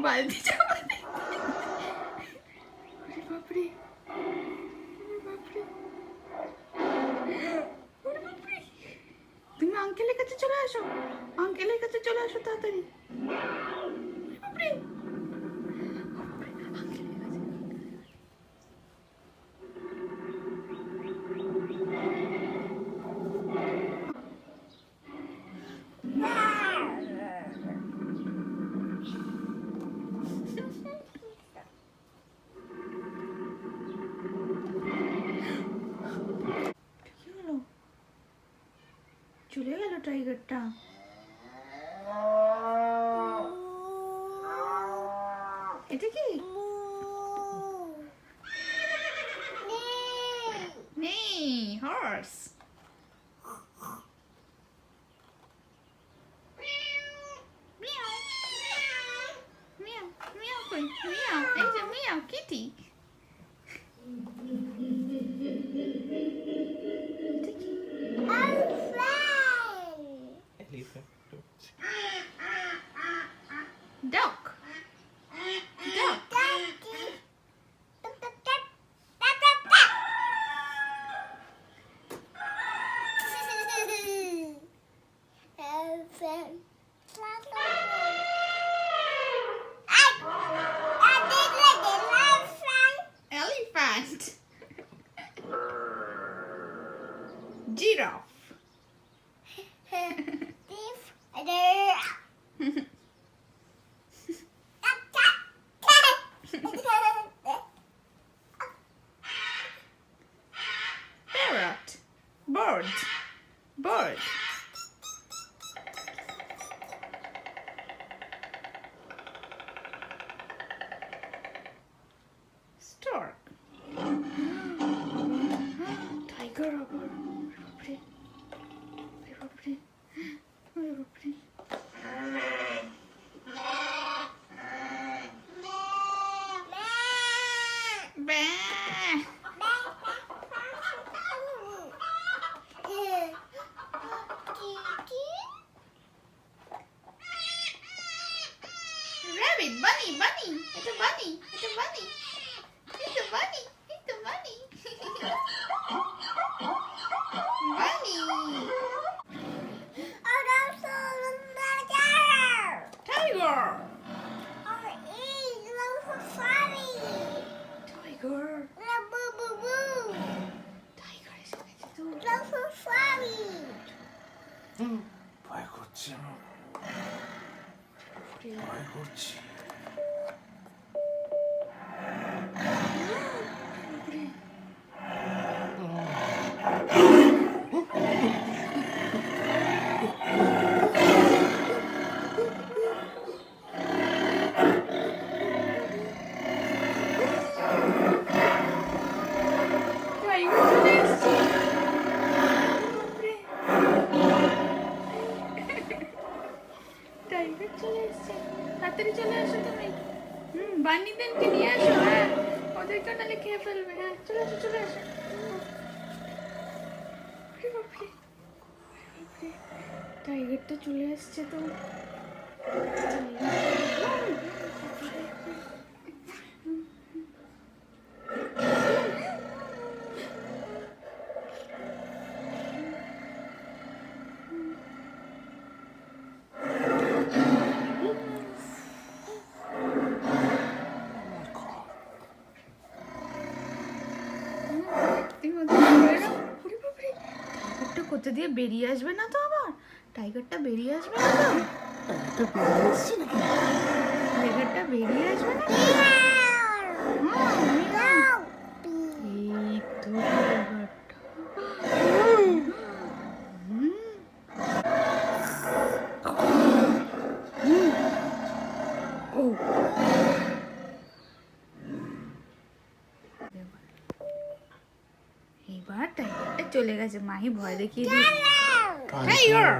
বালতি চাপাতে। ওরে বাপরে, ওরে বাপরে, ওরে বাপরে। তুমি আঙ্কেলের কাছে চলে আসো, আঙ্কেলের কাছে চলে আসো তাড়াতাড়ি। ওরে বাপরে, আঙ্কেলের কাছে। কি হলো? চলে গেল টাইগারটা। এটা কি? নেই, হর্স। মিয়াও, মিয়াও, মিয়াও কই? মিয়াও, এই যে মিয়াও, কিটি। এটা কি? Duck. Duck. Elephant. Giraffe. Parrot. Bird. Bird. Stork. Tiger আবার। বাপরে, বাপরে, বাপরে। Bah. Rabbit, bunny, bunny. It's a bunny. It's a bunny. It's a bunny. It's a bunny. Bunny. Tiger. Tiger. Tiger এসে গেছে তো। ভয় করছে আমার, ভয় করছে। Tiger চলে এসছে। বাপরে। টাইগার চলে এসছে। তাড়াতাড়ি চলে আসো তুমি। বান্নিদেরকে নিয়ে আসো। হ্যাঁ, ওদেরকে নাহলে খেয়ে ফেলবে। হ্যাঁ, চলে আসো, চলে আসো। ওরে বাপরে, বাপরে। টাইগারটা চলে আসছে তো। তুমি ওদেরকে ধরে নাও। ওরে বাপরে, টাইগারটা কোথা দিয়ে বেরিয়ে আসবে না তো আবার? টাইগারটা বেরিয়ে আসবে না তো? এটা বেরিয়ে এসছে নাকি? টাইগারটা বেরিয়ে আসবে না? এই তো টাইগারটা। ও এইবার টাইগারটা চলে গেছে। মাহি ভয় দেখিয়ে দিই। টাইগার।